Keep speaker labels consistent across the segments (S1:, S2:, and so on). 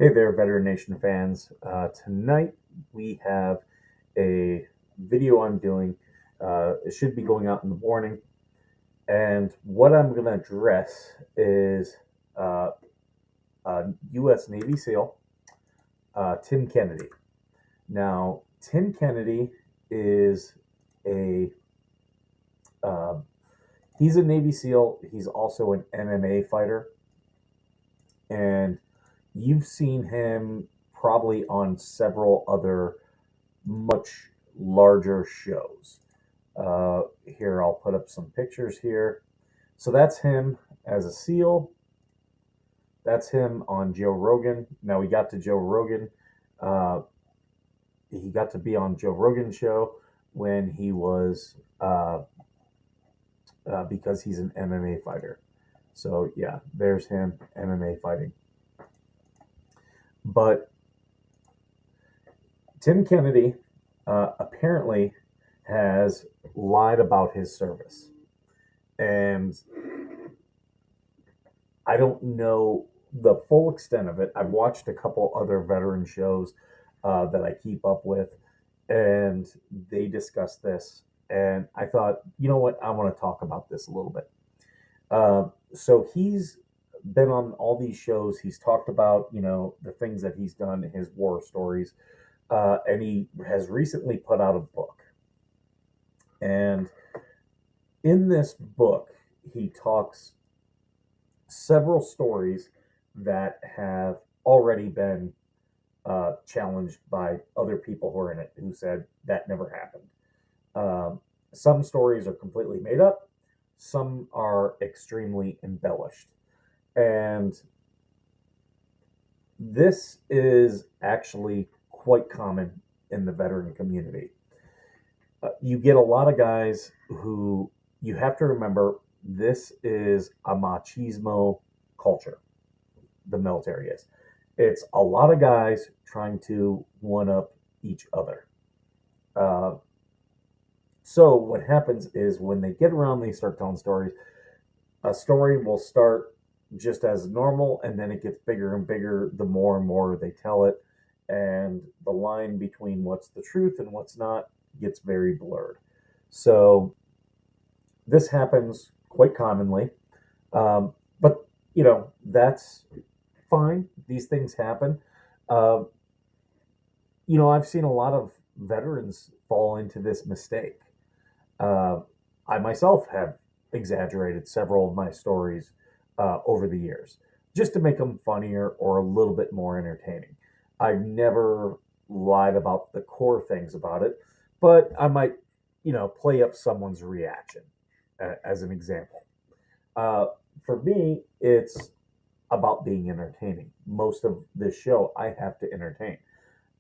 S1: Hey there, Veteran Nation fans. Tonight we have a video I'm doing. It should be going out in the morning. And what I'm going to address is uh, U.S. Navy SEAL, Tim Kennedy. Now, Tim Kennedy is a uh, he's a Navy SEAL. He's also an MMA fighter, and you've seen him probably on several other much larger shows. Here, I'll put up some pictures here. So that's him as a SEAL. That's him on Joe Rogan. Now we got to Joe Rogan. Uh, he got to be on Joe Rogan's show when he was because he's an MMA fighter. So yeah, there's him MMA fighting. But Tim Kennedy apparently has lied about his service. And I don't know the full extent of it. I've watched a couple other veteran shows that I keep up with, and they discuss this. And I thought, you know what? I want to talk about this a little bit. So he's been on all these shows. He's talked about, the things that he's done, his war stories, and he has recently put out a book. And in this book, he talks several stories that have already been challenged by other people who are in it who said that never happened. Some stories are completely made up, some are extremely embellished. And this is actually quite common in the veteran community. You get a lot of guys who you have to remember this is a machismo culture, the military is. It's a lot of guys trying to one up each other. Uh, so what happens is when they get around, they start telling stories. A story will start just as normal, and then it gets bigger and bigger the more and more they tell it, and the line between what's the truth and what's not gets very blurred. So this happens quite commonly, but that's fine. These things happen. Uh, I've seen a lot of veterans fall into this mistake. Uh, I myself have exaggerated several of my stories over the years just to make them funnier or a little bit more entertaining. I've never lied about the core things about it, but I might, play up someone's reaction as an example. Uh, for me, it's about being entertaining. Most of this show, I have to entertain.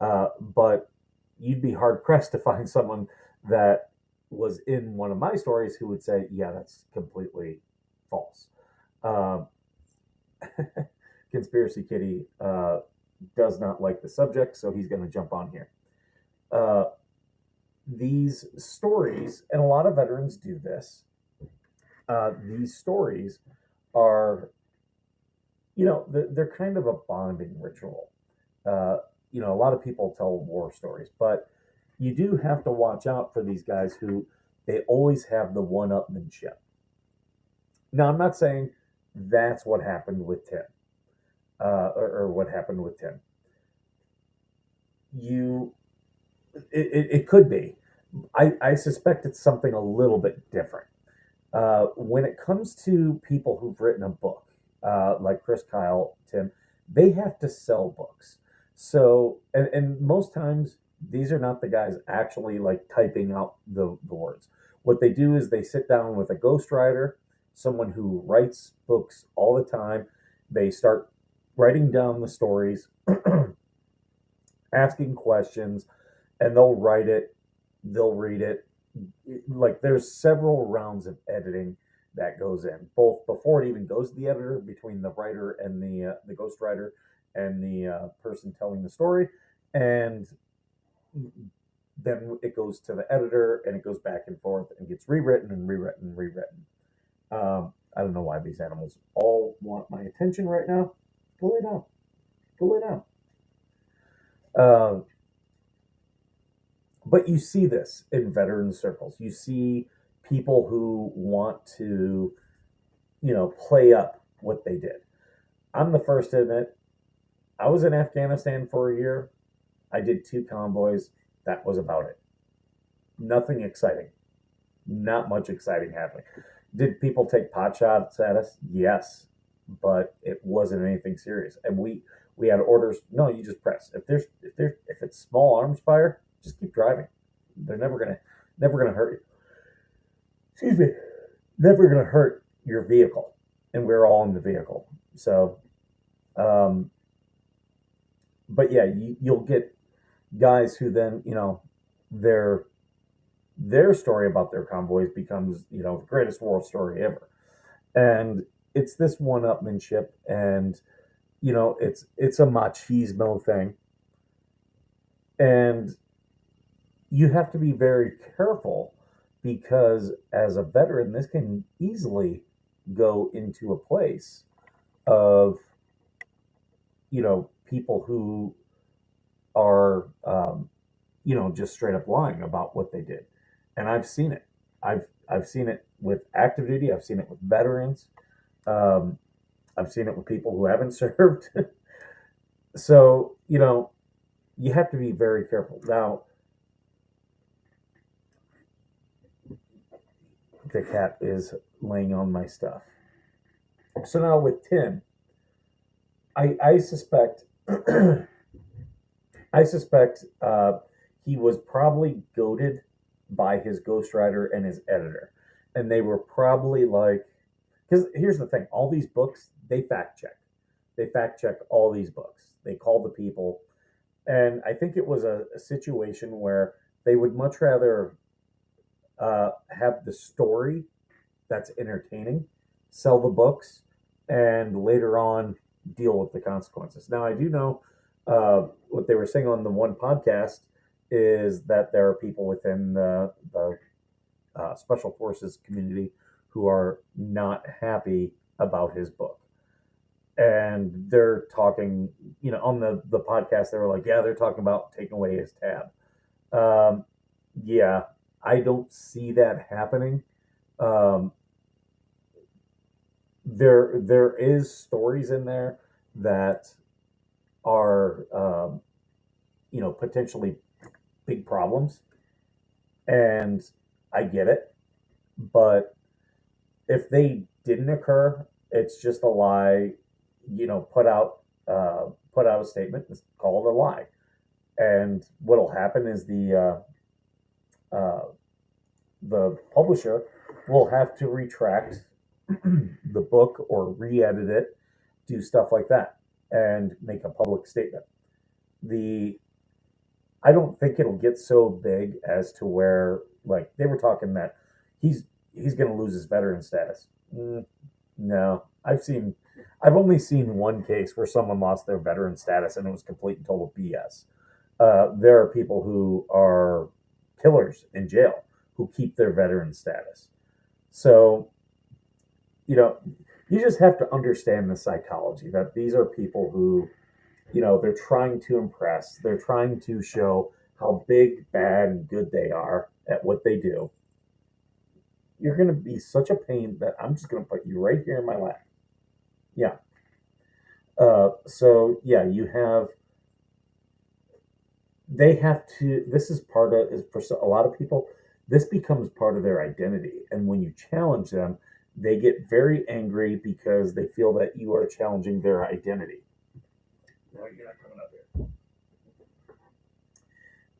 S1: But you'd be hard pressed to find someone that was in one of my stories who would say, "Yeah, that's completely false." Um, Conspiracy Kitty does not like the subject, so he's going to jump on here. Uh, these stories, and a lot of veterans do this. These stories are, they're kind of a bonding ritual. Uh, a lot of people tell war stories, but you do have to watch out for these guys who they always have the one-upmanship. Now, I'm not saying that's what happened with Tim, or what happened with Tim. You, it could be. I suspect it's something a little bit different. When it comes to people who've written a book, like Chris Kyle, Tim, they have to sell books. So, and most times these are not the guys actually like typing out the words. What they do is they sit down with a ghostwriter, someone who writes books all the time. They start writing down the stories, asking questions, and they'll write it, they'll read it. Like there's several rounds of editing that goes in, both before it even goes to the editor, between the writer and the ghostwriter and the person telling the story, and then it goes to the editor and it goes back and forth and gets rewritten and rewritten and rewritten. I don't know why these animals all want my attention right now, but they don't. Go lay down. Um, but you see this in veteran circles. You see people who want to, play up what they did. I'm the first to admit, I was in Afghanistan for a year. I did 2 convoys. That was about it. Nothing exciting. Not much exciting happening. Did people take pot shots at us? Yes, but it wasn't anything serious. And we had orders. No, you just press. If it's small arms fire, just keep driving. They're never gonna hurt you. Excuse me. Never gonna hurt your vehicle. And we're all in the vehicle. So, um, but yeah, you'll get guys who then their their story about their convoys becomes the greatest war story ever, and it's this one-upmanship, and it's a machismo thing, and you have to be very careful because as a veteran, this can easily go into a place of people who are just straight up lying about what they did, and I've seen it. I've seen it with active duty. I've seen it with veterans. Um, I've seen it with people who haven't served. So you have to be very careful. Now the cat is laying on my stuff. So now with Tim, I suspect I suspect he was probably goaded by his ghostwriter and his editor. And they were probably like, because here's the thing, all these books, they fact check. They fact check all these books. They call the people. And I think it was a situation where they would much rather have the story that's entertaining, sell the books, and later on deal with the consequences. Now, I do know what they were saying on the one podcast is that there are people within the special forces community who are not happy about his book. And they're talking, on the podcast, they were like, yeah, they're talking about taking away his tab. Um, yeah, I don't see that happening. Um, there is stories in there that are potentially big problems, and I get it, but if they didn't occur, it's just a lie. Put out a statement, call it a lie, and what'll happen is the publisher will have to retract the book or re-edit it, do stuff like that, and make a public statement. The I don't think it'll get so big as to where like they were talking that he's he's going to lose his veteran status. No, I've only seen one case where someone lost their veteran status and it was complete and total BS. There are people who are killers in jail who keep their veteran status. So you know, you just have to understand the psychology that these are people who, they're trying to impress, they're trying to show how big, bad, and good they are at what they do. You're going to be such a pain that I'm just going to put you right here in my lap. Yeah. So, yeah, they have to, this is part of, is for a lot of people, this becomes part of their identity. And when you challenge them, they get very angry because they feel that you are challenging their identity. No, you're not coming up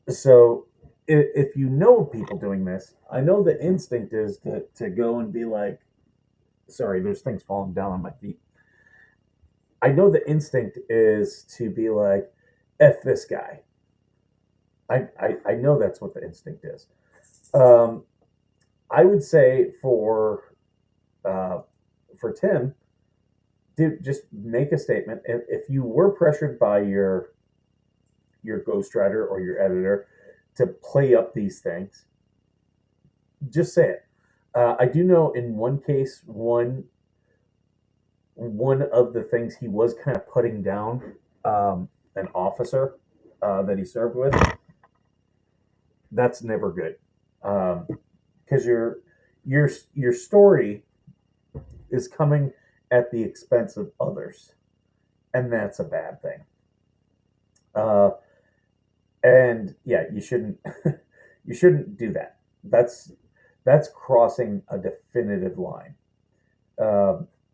S1: here. So if you know people doing this, I know the instinct is to go and be like, sorry, there's things falling down on my feet. I know the instinct is to be like, F this guy. I know that's what the instinct is. Um, I would say uh, for Tim, dude, just make a statement. If you were pressured by your ghostwriter or your editor to play up these things, just say it. I do know in one case, one of the things he was kind of putting down an officer that he served with, that's never good. Because your story is coming at the expense of others, and that's a bad thing. Uh, and yeah, you shouldn't you shouldn't do that. That's crossing a definitive line.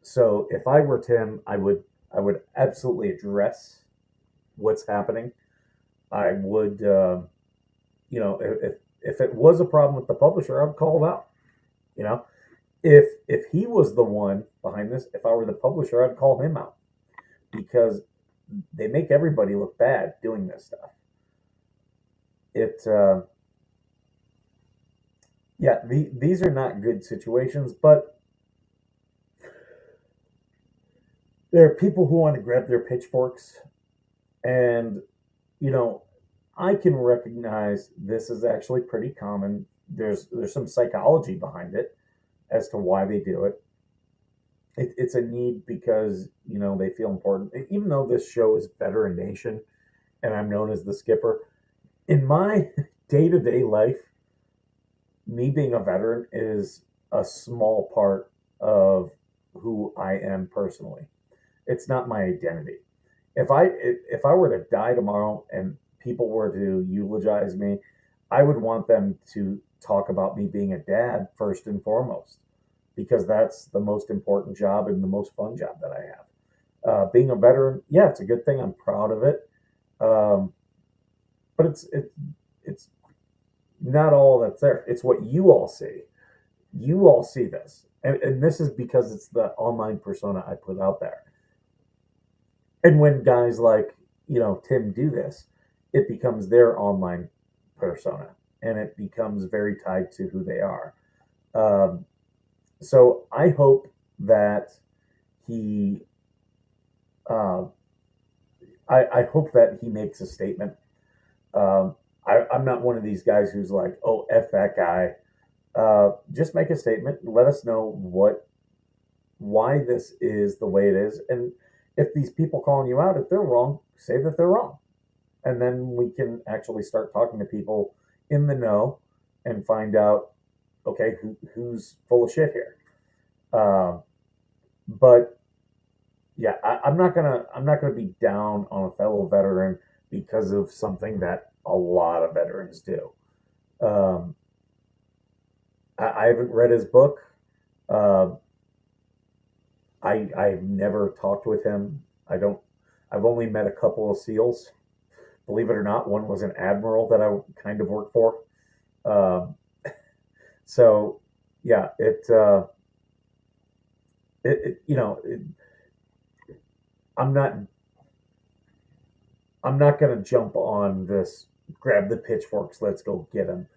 S1: So if I were Tim, I would absolutely address what's happening. I would, if it was a problem with the publisher, I would call it out. You know, if he was the one behind this, if I were the publisher, I'd call him out because they make everybody look bad doing this stuff. It, yeah, these are not good situations, but there are people who want to grab their pitchforks, and you know, I can recognize this is actually pretty common. There's some psychology behind it as to why they do it. It's a need because they feel important. Even though this show is Veteran Nation and I'm known as the skipper, in my day to day life, me being a veteran is a small part of who I am personally. It's not my identity. If I were to die tomorrow and people were to eulogize me, I would want them to talk about me being a dad first and foremost, because that's the most important job and the most fun job that I have. Being a veteran, yeah, it's a good thing. I'm proud of it, um, but it's not all that's there. It's what you all see. You all see this, and this is because it's the online persona I put out there. And when guys like Tim do this, it becomes their online persona, and it becomes very tied to who they are. Um, so I hope that he, uh, I hope that he makes a statement. I'm not one of these guys who's like, oh, f that guy. Just make a statement. Let us know why this is the way it is, and if these people calling you out, if they're wrong, say that they're wrong, and then we can actually start talking to people in the know and find out, okay, who's full of shit here. But yeah, I'm not gonna be down on a fellow veteran because of something that a lot of veterans do. Um, I haven't read his book. Uh, I've never talked with him. I don't. I've only met a couple of SEALs. Believe it or not, one was an admiral that I kind of worked for. Um, so yeah, I'm not I'm not going to jump on this. Grab the pitchforks. Let's go get him.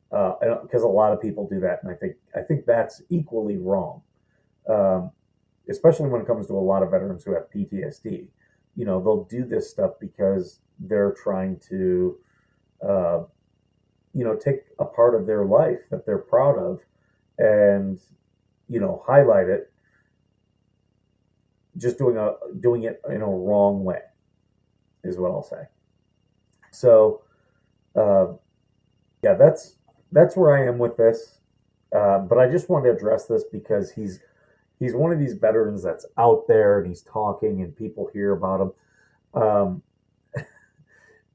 S1: Because a lot of people do that, and I think that's equally wrong. Um, Especially when it comes to a lot of veterans who have PTSD. They'll do this stuff because they're trying to, uh, take a part of their life that they're proud of and, highlight it, just doing it in a wrong way is what I'll say. So, uh, yeah, that's where I am with this. But I just wanted to address this because he's one of these veterans that's out there and he's talking and people hear about him. Um,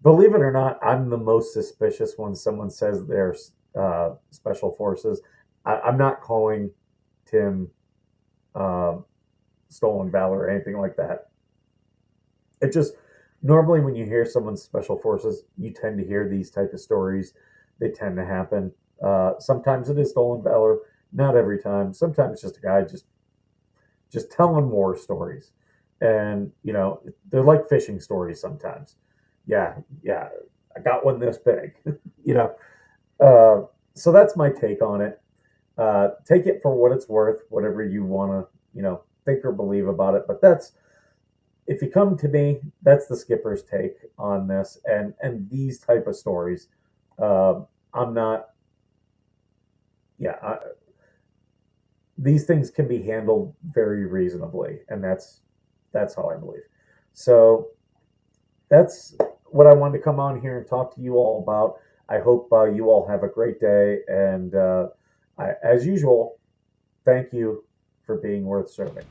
S1: Believe it or not, I'm the most suspicious when someone says they're special forces. I'm not calling Tim uh, stolen valor or anything like that. It just normally when you hear someone's special forces, you tend to hear these type of stories. They tend to happen. Sometimes it is stolen valor, not every time. Sometimes it's just a guy just telling war stories, and they're like fishing stories sometimes. Yeah, yeah, I got one this big. you know, so that's my take on it. Take it for what it's worth, whatever you want to think or believe about it. But that's if you come to me, that's the skipper's take on this, and these type of stories. I'm not. Yeah, these things can be handled very reasonably, and that's how I believe. So That's what I wanted to come on here and talk to you all about. I hope you all have a great day. And as usual, thank you for being worth serving.